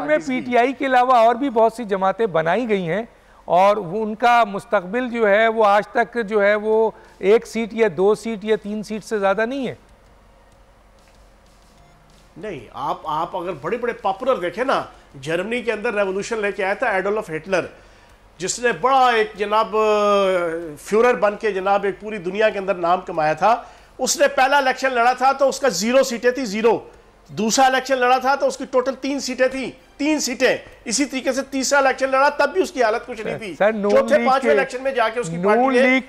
में PTI के अलावा और भी बहुत सी जमातें बनाई गई हैं, और उनका मुस्तकबिल जो है वो आज तक जो है वो 1 सीट या 2 सीट या 3 सीट से ज़्यादा नहीं है। नहीं, आप अगर बड़े बड़े पॉपुलर देखें ना, जर्मनी के अंदर रेवोल्यूशन लेके आया था एडोल्फ हिटलर, जिसने बड़ा एक जनाब फ्यूरर बन के जनाब एक पूरी दुनिया के अंदर नाम कमाया था। उसने पहला इलेक्शन लड़ा था तो उसका 0 सीटें थी, 0। दूसरा इलेक्शन लड़ा था तो उसकी टोटल 3 सीटें थी, 3 सीटें। इसी तरीके से तीसरा इलेक्शन लड़ा, तब भी उसकी हालत कुछ नहीं थी। चौथे पांचवें इलेक्शन में जाके उसकी नून लीग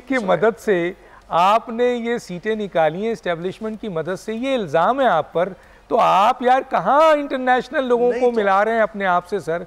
की मदद से आपने ये सीटें निकाली हैं एस्टेब्लिशमेंट की मदद से। ये इल्जाम है आप पर, तो आप यार कहाँ इंटरनेशनल लोगों को मिला रहे हैं अपने आप से सर?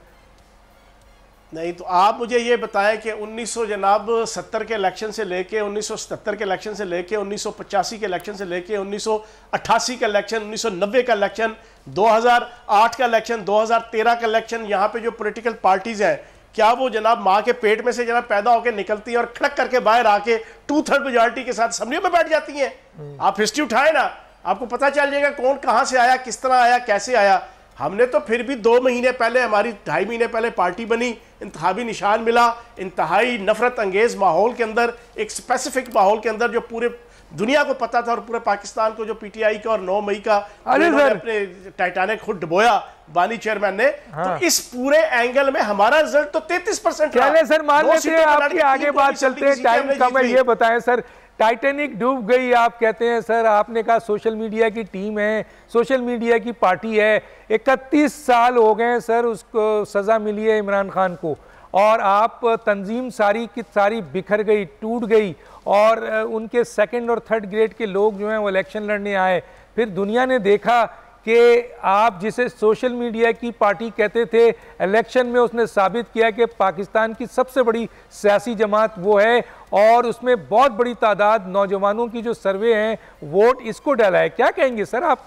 नहीं तो आप मुझे ये बताएं कि 1970 के इलेक्शन से लेके 1977 के इलेक्शन से लेके 1985 के इलेक्शन से लेके 1988 का इलेक्शन, 1990 का इलेक्शन, 2008 का इलेक्शन, 2013 का इलेक्शन, यहाँ पे जो पॉलिटिकल पार्टीज हैं, क्या वो जनाब माँ के पेट में से जनाब पैदा होकर निकलती हैं और खड़क करके बाहर आके 2/3 मेजॉरिटी के साथ असम्बलियों में बैठ जाती हैं? आप हिस्ट्री उठाए ना, आपको पता चल जाएगा कौन कहाँ से आया, किस तरह आया, कैसे आया। हमने तो फिर भी 2 महीने पहले, हमारी 2.5 महीने पहले पार्टी बनी, इंतखाबी निशान मिला, इंतहाई नफरत अंगेज माहौल के अंदर, एक स्पेसिफिक माहौल के अंदर जो पूरे दुनिया को पता था और पूरे पाकिस्तान को, जो पीटीआई का और 9 मई का अपने टाइटैनिक खुद डुबोया बानी चेयरमैन ने। हाँ। तो इस पूरे एंगल में हमारा रिजल्ट तो 33% रहा। सर मान लेते हैं, आपकी आगे बात चलते हैं, टाइम कम है, ये बताएं सर, टाइटैनिक डूब गई आप कहते हैं सर, आपने कहा सोशल मीडिया की टीम है, सोशल मीडिया की पार्टी है, 31 साल हो गए सर उसको सज़ा मिली है इमरान खान को, और आप तंजीम सारी की सारी बिखर गई, टूट गई, और उनके 2nd और 3rd ग्रेड के लोग जो हैं वो इलेक्शन लड़ने आए। फिर दुनिया ने देखा कि आप जिसे सोशल मीडिया की पार्टी कहते थे, इलेक्शन में उसने साबित किया कि पाकिस्तान की सबसे बड़ी सियासी जमात वो है, और उसमें बहुत बड़ी तादाद नौजवानों की जो सर्वे हैं वोट इसको डाला है। क्या कहेंगे सर आप?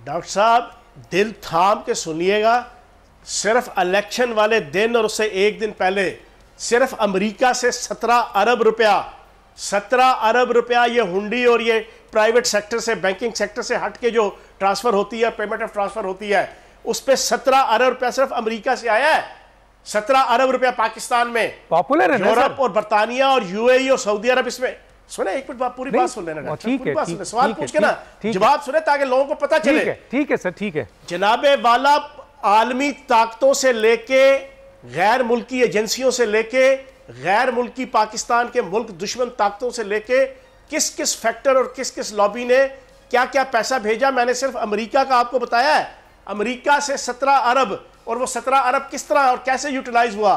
डॉक्टर साहब दिल थाम के सुनिएगा, सिर्फ इलेक्शन वाले दिन और उससे एक दिन पहले सिर्फ अमेरिका से 17 अरब रुपया ये हुंडी और ये प्राइवेट सेक्टर से, बैंकिंग सेक्टर से हट के जो ट्रांसफर होती है, पेमेंट ऑफ ट्रांसफर होती है, उस पे 17 अरब रुपया सिर्फ अमेरिका से आया है। 17 अरब रुपया पाकिस्तान में पॉपुलर है, यूरोप और बरतानिया और यूएई और सऊदी अरब इसमें। सुने एक मिनट, पूरी बात सुन लेना, सवाल पूछ के ना जवाब सुने ताकि लोगों को पता चले। ठीक है सर, ठीक है जनाबे वाला, आलमी ताकतों से लेके, गैर मुल्की एजेंसियों से लेके, गैर मुल्की पाकिस्तान के मुल्क दुश्मन ताकतों से लेके, किस किस फैक्टर और किस किस लॉबी ने क्या क्या पैसा भेजा, मैंने सिर्फ अमेरिका का आपको बताया है। अमेरिका से 17 अरब, और वो 17 अरब किस तरह और कैसे यूटिलाइज हुआ?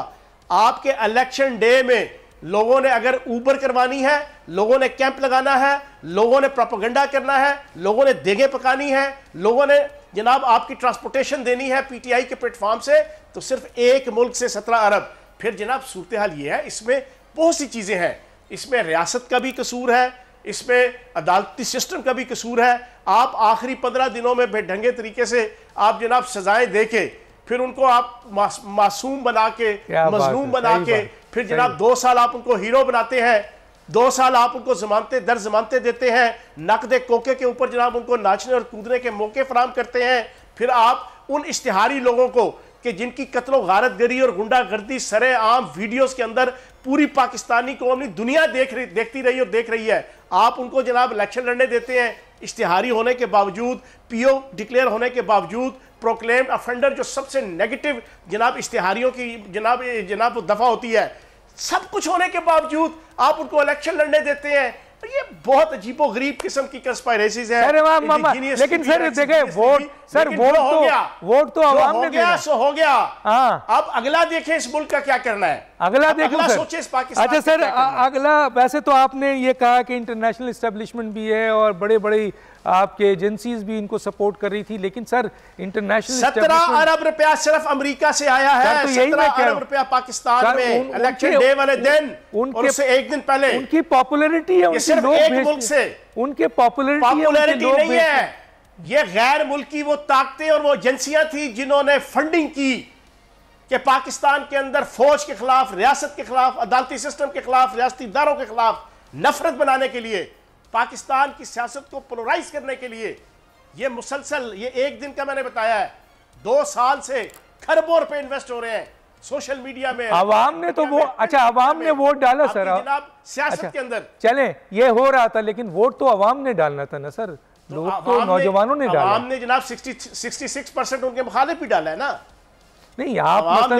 आपके इलेक्शन डे में लोगों ने अगर ऊबर करवानी है, लोगों ने कैंप लगाना है, लोगों ने प्रोपेगेंडा करना है, लोगों ने देगें पकानी है, लोगों ने जनाब आपकी ट्रांसपोर्टेशन देनी है पीटीआई के प्लेटफॉर्म से, तो सिर्फ एक मुल्क से 17 अरब। फिर जनाब सूरत हाल ये है, इसमें बहुत सी चीज़ें हैं, इसमें रियासत का भी कसूर है, इसमें अदालती सिस्टम का भी कसूर है। आप आखिरी 15 दिनों में बेढंगे तरीके से आप जनाब सजाएं दे के, फिर उनको आप मासूम बना के, मजलूम बना के, फिर जनाब 2 साल आप उनको हीरो बनाते हैं, 2 साल आप उनको जमानतें दर जमानतें देते हैं, नकदे कोके के ऊपर जनाब उनको नाचने और कूदने के मौके फराम करते हैं। फिर आप उन इश्तिहारी लोगों को कि जिनकी कत्लो गारतगरी और गुंडागर्दी सरे आम वीडियोस के अंदर पूरी पाकिस्तानी कौम दुनिया देखती रही और देख रही है, आप उनको जनाब इलेक्शन लड़ने देते हैं, इश्तिहारी होने के बावजूद, पीओ डिक्लेयर होने के बावजूद, प्रोक्लेम्ड अफेंडर जो सबसे नेगेटिव जनाब इश्तिहारियों की जनाब दफा होती है, सब कुछ होने के बावजूद आप उनको इलेक्शन लड़ने देते हैं। ये बहुत अजीबो गरीब किस्म की कंस्पायरेसीज है। लेकिन सर देखे वोट तो आवाम ने दिया, सो हो गया। अब अगला देखें इस मुल्क का क्या करना है, अगला सोचे इस पाकिस्तान। अच्छा सर, अगला वैसे तो आपने ये कहा कि इंटरनेशनल एस्टेब्लिशमेंट भी है और बड़े बड़े आपके एजेंसीज भी इनको सपोर्ट कर रही थी, लेकिन सर इंटरनेशनल 17 अरब रुपया सिर्फ अमेरिका से आया है, तो 17 अरब रुपया पाकिस्तान में इलेक्शन डे वाले दिन और उससे एक दिन पहले। उनकी पॉपुलैरिटी है, सिर्फ एक मुल्क से उनके पॉपुलैरिटी नहीं है, ये गैर मुल्की वो ताकतें और वो एजेंसियां थी जिन्होंने फंडिंग की कि पाकिस्तान के अंदर फौज के खिलाफ, रियासत के खिलाफ, अदालती सिस्टम के खिलाफ, रियासती इदारों के खिलाफ नफरत बनाने के लिए, पाकिस्तान की सियासत को पोलराइज करने के लिए। ये मुसलसल, ये एक दिन का मैंने बताया है, 2 साल से खरबों रुपए इन्वेस्ट हो रहे हैं सोशल मीडिया में। आवाम ने तो वो, अच्छा आवाम ने वोट डाला सर जनाब सियासत के अंदर। चले ये हो रहा था, लेकिन वोट तो आवाम ने डालना था ना सर, लोग तो नौजवानों ने डाला। आवाम ने जनाब 66% उनके मुखालिफ भी डाला है ना। नहीं आप मतलब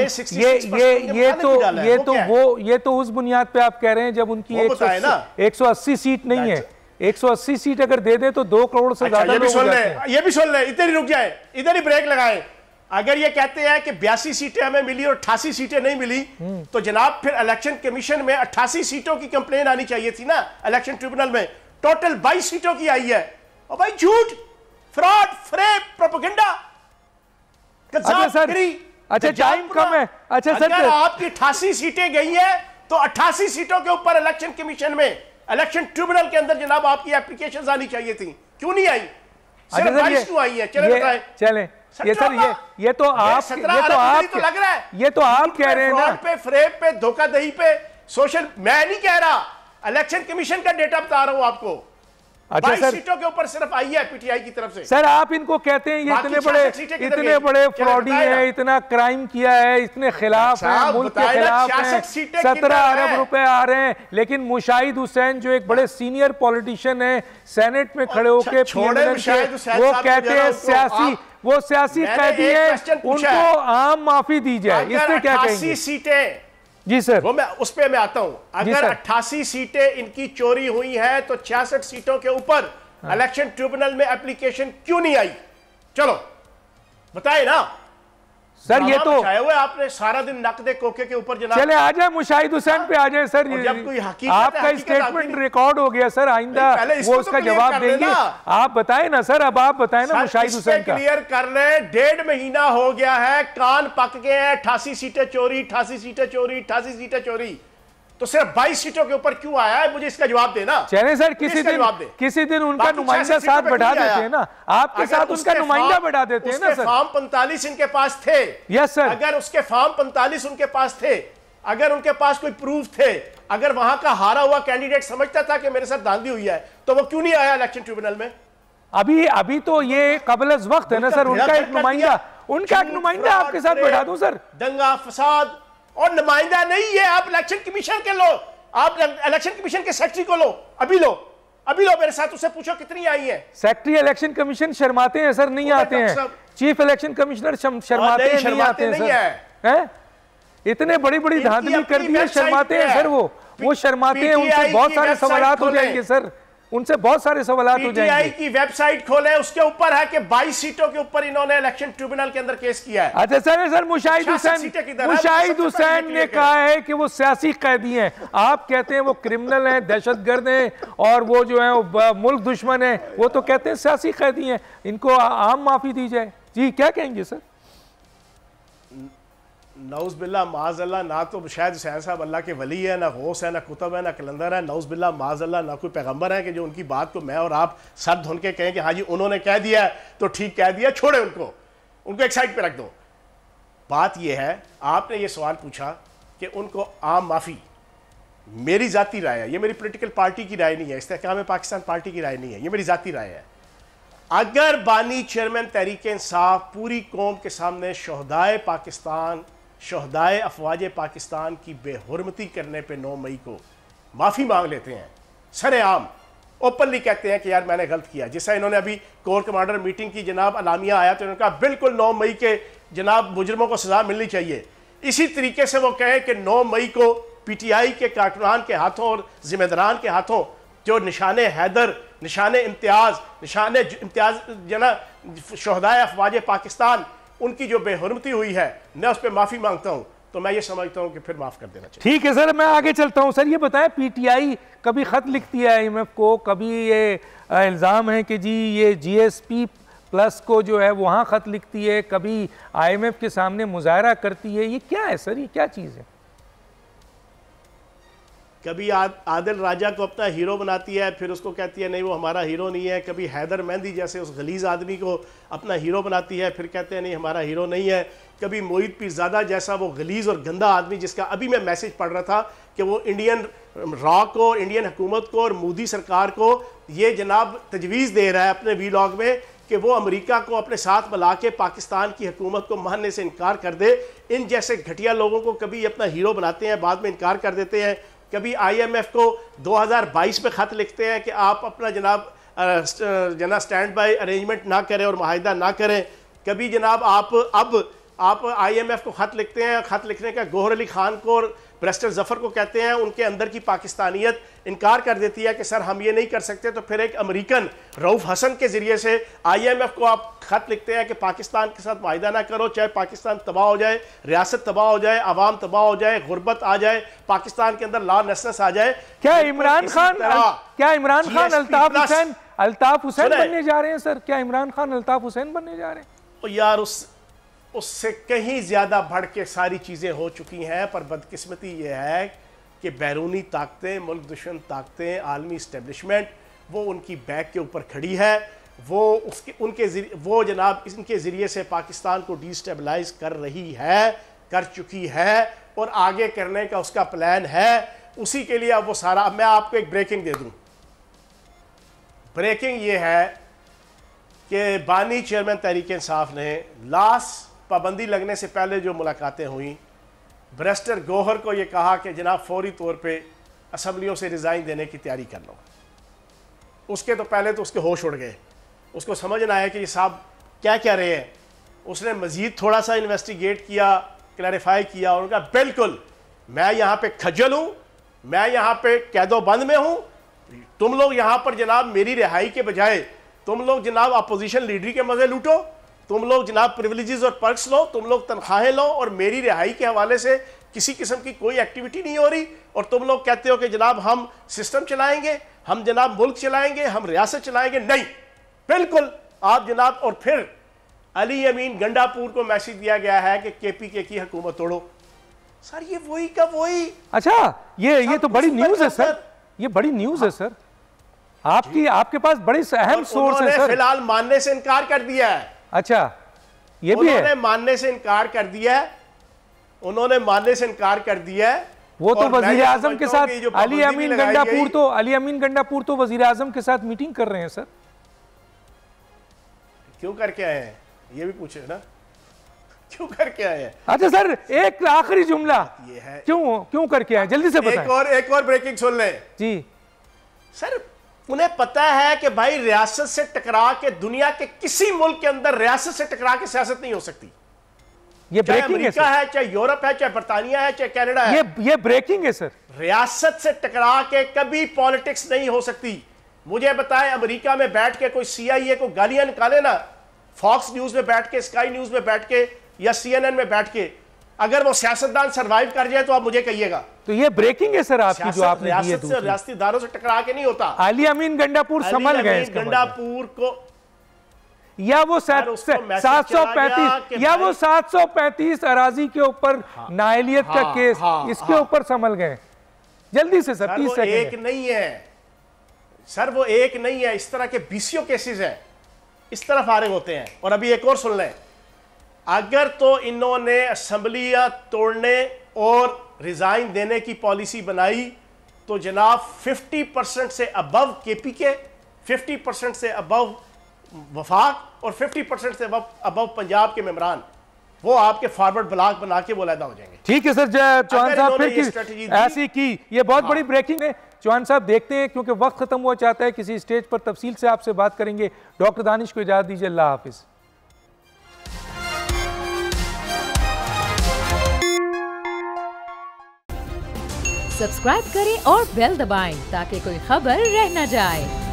ये तो उस बुनियाद पे आप कह रहे हैं जब उनकी 180 सीट नहीं है, 180 सीट अगर दे दे तो 2 करोड़ से ज्यादा लोग हो जाते हैं। ये भी सुन ले, इधर ही रुक जाए, इधर ही ब्रेक लगाए। अगर ये कहते हैं कि 82 सीटें हमें मिली और 88 सीटें नहीं मिली, तो जनाब फिर इलेक्शन कमीशन में 88 सीटों की कंप्लेन आनी चाहिए थी ना, इलेक्शन ट्रिब्यूनल में टोटल 22 सीटों की आई है। और भाई झूठ, फ्रॉड, फ्रेब, प्रोपेगेंडा, अच्छा टाइम कम है। अच्छा सर, अगर आपकी 88 सीटें गई हैं तो 88 सीटों के ऊपर इलेक्शन कमीशन में, इलेक्शन ट्रिब्यूनल के अंदर जनाब आपकी एप्लीकेशंस आनी चाहिए थी, क्यों नहीं आई? सिर्फ 22 क्यों आई है? चले बताएं। चले ये सर, ये तो आप लग रहा है, ये तो आप कह रहे हैं ना, पे, फ्रेब पे, धोखाधड़ी पे, सोशल, मैं नहीं कह रहा, इलेक्शन कमीशन का डेटा बता रहा हूं आपको। अच्छा 22 सर, सीटों के ऊपर सिर्फ आई है पीटीआई की तरफ से। सर आप इनको कहते हैं ये बाकी इतने 66 सीटें किधर बड़े गई? फ्रॉडी हैं, इतना क्राइम किया है, इतने खिलाफ साहब, हैं, मुल्क के बताए ना, खिलाफ 66 हैं, सीटें 17 किधर अरब हैं? रुपए आ रहे हैं, लेकिन मुशाहिद हुसैन जो एक बड़े सीनियर पॉलिटिशियन है, सेनेट में खड़े होकर छोड़े मुशाहिद हुसैन वो साहब कहते को जरा हैं उनको सियासी, वो सियासी मैंने कैदी एक हैं, क्वेश्चन पूछा है। उनको आम माफी दी जाए, इस पे क्या 88 कहेंगे? सीटें, जी सर, वो मैं उस पे मैं आता हूं। जी अगर सर। 88 सीटें इनकी चोरी हुई है तो 66 सीटों के ऊपर इलेक्शन ट्रिब्यूनल में एप्लीकेशन क्यों नहीं आई? चलो बताए ना सर ये तो मचाए हुए आपने सारा दिन नकदे कोके के ऊपर जनाब। चले आ जाए मुशाहिद हुसैन पे आ जाए सर, और जब कोई हकीकत है, आपका हकीकत स्टेटमेंट आदमी- रिकॉर्ड हो गया सर, आइंदा पहले इसको वो तो उसका क्लियर जवाब कर देंगे। लेना। आप बताएं ना सर, अब आप बताएं ना मुशाहिद हुसैन का। क्लियर कर ले, 1.5 महीना हो गया है, कान पक गए हैं, 88 सीटें चोरी, 88 सीटें चोरी, 88 सीटें चोरी, तो सिर्फ 22 सीटों के ऊपर क्यों आया है? मुझे इसका जवाब देना। चले सर, किसी इसका जवाब दे। दिन उनका बाकी नुमाइंदा 66 साथ सीटों पे बढ़ा क्यों देते आया? हैं ना, आपके अगर साथ उनका उसके नुमाइंदा फॉर्म- बढ़ा देते हैं ना उसके सर। फॉर्म 45 इनके पास थे। Yes sir. अगर उसके फॉर्म 45 उनके पास थे, अगर उनके पास कोई प्रूफ थे, अगर वहां का हारा हुआ कैंडिडेट समझता था कि मेरे साथ धांधली हुई है, तो वो क्यों नहीं आया इलेक्शन ट्रिब्यूनल में? अभी तो ये कबल अज वक्त है ना सर, उनका एक नुमाइंदा आपके साथ बढ़ा दूं सर। दंगा फसाद और नुमाइंदा नहीं है, आप इलेक्शन कमीशन के लो, आप इलेक्शन कमीशन के सेक्रेटरी को लो, अभी लो मेरे साथ, उससे पूछो कितनी आई है। सेक्रेटरी इलेक्शन कमीशन शर्माते हैं सर, नहीं आते हैं। चीफ इलेक्शन कमिश्नर शर्माते हैं, नहीं आते हैं सर। हैं? इतने बड़ी धांधली कर दी है, शर्माते हैं सर, वो शर्माते हैं, उनसे बहुत सारे सवालात हो जाएंगे सर, उनसे बहुत सारे सवालात हो जाएंगे। पीटीआई की वेबसाइट खोले, उसके ऊपर है कि 22 सीटों के ऊपर इन्होंने इलेक्शन ट्रिब्यूनल के अंदर केस किया है। अच्छा सर, मुशाहिद हुसैन ने कहा है कि वो सियासी कैदी हैं, आप कहते हैं वो क्रिमिनल हैं, दहशतगर्द हैं, और वो जो है वो मुल्क दुश्मन है, वो तो कहते हैं सियासी कैदी हैं, इनको आम माफी दी जाए। जी क्या कहेंगे सर? नौज बिल्ला माजल्ला, ना तो शायद हुसैन साहब अल्लाह के वली है, ना गौस है, ना कुतुब है, ना कलंदर है, नौज बिल्ला माजल्ला, ना कोई पैगंबर है कि जो उनकी बात को मैं और आप सर धुन के कहें कि हाँ जी उन्होंने कह दिया तो ठीक कह दिया, छोड़े उनको एक साइड पे रख दो। बात यह है, आपने ये सवाल पूछा कि उनको आम माफ़ी, मेरी ज़ाती राय है, ये मेरी पॉलिटिकल पार्टी की राय नहीं है, इस्तेहकाम पाकिस्तान पार्टी की राय नहीं है, ये मेरी ज़ाती राय है। अगर बानी चेयरमैन तहरीक इंसाफ पूरी कौम के सामने शहदाए पाकिस्तान, शहदाए अफवाज पाकिस्तान की बेहुरमती करने पे 9 मई को माफ़ी मांग लेते हैं, सरेआम ओपनली कहते हैं कि यार मैंने गलत किया, जैसा इन्होंने अभी कोर कमांडर मीटिंग की जनाब अलामिया आया तो इन्होंने कहा बिल्कुल 9 मई के जनाब मुजरमों को सज़ा मिलनी चाहिए। इसी तरीके से वो कहें कि 9 मई को पीटीआई के कारकुनान के हाथों और जिम्मेदारान के हाथों जो निशाने हैदर, निशाने इम्तियाज जना शहदाए अफवाज पाकिस्तान, उनकी जो बेहुरमती हुई है, मैं उस पर माफ़ी मांगता हूँ, तो मैं ये समझता हूँ कि फिर माफ़ कर देना चाहिए। ठीक है सर, मैं आगे चलता हूँ। सर ये बताएं, पीटीआई कभी ख़त लिखती है आईएमएफ को, कभी ये इल्ज़ाम है कि जी ये जीएसपी प्लस को जो है वहाँ ख़त लिखती है, कभी आईएमएफ के सामने मुजाहरा करती है, ये क्या है सर, ये क्या चीज़ है? कभी आदिल राजा को अपना हीरो बनाती है, फिर उसको कहती है नहीं वो हमारा हीरो नहीं है। कभी हैदर मेहंदी जैसे उस गलीज आदमी को अपना हीरो बनाती है, फिर कहते हैं नहीं हमारा हीरो नहीं है। कभी मोहित पीरज़ादा जैसा वो गलीज और गंदा आदमी, जिसका अभी मैं मैसेज पढ़ रहा था कि वो इंडियन रॉ को, इंडियन हुकूमत को और मोदी सरकार को ये जनाब तजवीज़ दे रहा है अपने वीलॉग में कि वो अमेरिका को अपने साथ मिला के पाकिस्तान की हुकूमत को मानने से इनकार कर दे। इन जैसे घटिया लोगों को कभी अपना हीरो बनाते हैं, बाद में इनकार कर देते हैं। कभी आईएमएफ को 2022 में ख़त लिखते हैं कि आप अपना जनाब स्टैंड बाई अरेंजमेंट ना करें और माहिदा ना करें। कभी जनाब आप आईएमएफ को ख़त लिखते हैं, ख़त लिखने का गौहर अली खान को और ब्रेस्टर जफ़र को कहते हैं, उनके अंदर की पाकिस्तानियत इनकार कर देती है कि सर हम ये नहीं कर सकते। तो फिर एक अमेरिकन रऊफ़ हसन के ज़रिए से आईएमएफ को आप ख़त लिखते हैं कि पाकिस्तान के साथ माहिदा ना करो, चाहे पाकिस्तान तबाह हो जाए, रियासत तबाह हो जाए, आवाम तबाह हो जाए, गुर्बत आ जाए, पाकिस्तान के अंदर लॉलेसनेस आ जाए। क्या इमरान खान अल्ताफ हुसैन बनने जा रहे हैं सर? क्या इमरान खान अल्ताफ हुसैन बनने जा रहे हैं? तो यार उससे कहीं ज़्यादा बढ़ के सारी चीज़ें हो चुकी हैं। पर बदकिस्मती ये है कि बैरूनी ताकतें, मुल्क दुश्मन ताकतें, आलमी इस्टेब्लिशमेंट वो उनकी बैक के ऊपर खड़ी है। वो जनाब इनके ज़रिए से पाकिस्तान को डिस्टेबलाइज कर रही है, कर चुकी है और आगे करने का उसका प्लान है। उसी के लिए अब वो सारा, अब मैं आपको एक ब्रेकिंग दे दूँ, ब्रेकिंग ये है कि बानी चेयरमैन तहरीक इंसाफ ने लास्ट पाबंदी लगने से पहले जो मुलाकातें हुई, बैरिस्टर गौहर को ये कहा कि जनाब फौरी तौर पे असम्बलियों से रिज़ाइन देने की तैयारी कर लो। उसके तो पहले तो उसके होश उड़ गए, उसको समझ ना आया कि ये साहब क्या कह रहे हैं। उसने मज़ीद थोड़ा सा इन्वेस्टिगेट किया, क्लैरिफाई किया और उनका बिल्कुल मैं यहाँ पे खज्जल हूँ, मैं यहाँ पे कैदोबंद में हूँ, तुम लोग यहाँ पर जनाब मेरी रिहाई के बजाय तुम लोग जनाब अपोजिशन लीडरी के मज़े लूटो, तुम लोग जनाब प्रिविलेजेस और पर्क्स लो, तुम लोग तनख्वाहें लो और मेरी रिहाई के हवाले से किसी किस्म की कोई एक्टिविटी नहीं हो रही। और तुम लोग कहते हो कि जनाब हम सिस्टम चलाएंगे, हम जनाब मुल्क चलाएंगे, हम रियासत चलाएंगे। नहीं, बिल्कुल आप जनाब। और फिर अली अमीन गंडापुर को मैसेज दिया गया है कि KPK की हुकूमत तोड़ो। सर ये वही का वही। अच्छा, ये तो बड़ी न्यूज़ है सर, ये बड़ी न्यूज़ है सर। आपके पास बड़ी अहम सोर्स है सर। फिलहाल मानने से इनकार कर दिया है। अच्छा, ये भी है। उन्होंने मानने से इनकार कर दिया है, उन्होंने मानने से इनकार कर दिया है। वो तो वजीर आजम के साथ अली अमीन गंडापुर तो वजीर आजम के साथ मीटिंग कर रहे हैं सर। क्यों करके आए हैं ये भी पूछे ना, क्यों करके आए हैं? अच्छा सर, एक आखिरी जुमला ये है, क्यों करके आए, जल्दी से बताएं। एक और ब्रेकिंग सुन लें जी। सर उन्हें पता है कि भाई रियासत से टकरा के, दुनिया के किसी मुल्क के अंदर रियासत से टकरा के सियासत नहीं हो सकती। ये ब्रेकिंग है, चाहे यूरोप है, चाहे बरतानिया है, चाहे कनाडा है। ये ब्रेकिंग है सर। रियासत से टकरा के कभी पॉलिटिक्स नहीं हो सकती। मुझे बताएं, अमेरिका में बैठ के कोई CIA को गालियां निकाले ना, फॉक्स न्यूज में बैठ के, स्काई न्यूज में बैठ के या CNN में बैठ के, अगर वो सियासतदान सरवाइव कर जाए तो आप मुझे कहिएगा। तो ये ब्रेकिंग है सर आपकी जो आपने दी है। रियासती इदारों से टकरा के नहीं होता। अली अमीन गंडापुर संभल गए, गंडापुर को या वो 735 अराजी के ऊपर नाअहलियत का केस, इसके ऊपर संभल गए। जल्दी से सर, 30 सेकंड। एक नहीं है सर, वो एक नहीं है, इस तरह के 20 केसेस हैं, इस तरह फारिग होते हैं। और अभी एक और सुन लें, अगर तो इन्होंने असम्बलियां तोड़ने और रिजाइन देने की पॉलिसी बनाई तो जनाब 50% से अबव KPK, 50% से अबव वफाक और 50% से अबव पंजाब के मेंबरान, वो आपके फॉरवर्ड ब्लॉक बना के वो अलहदा हो जाएंगे। ठीक है सर। चौहान साहब फिर ऐसी की, ये बहुत बड़ी ब्रेकिंग है। चौहान साहब देखते हैं, क्योंकि वक्त खत्म हुआ चाहता है, किसी स्टेज पर तफसील से आपसे बात करेंगे। डॉक्टर दानिश को इजाजत दीजिए, अल्लाह हाफिज। सब्सक्राइब करें और बेल दबाएं ताकि कोई खबर रह न जाए।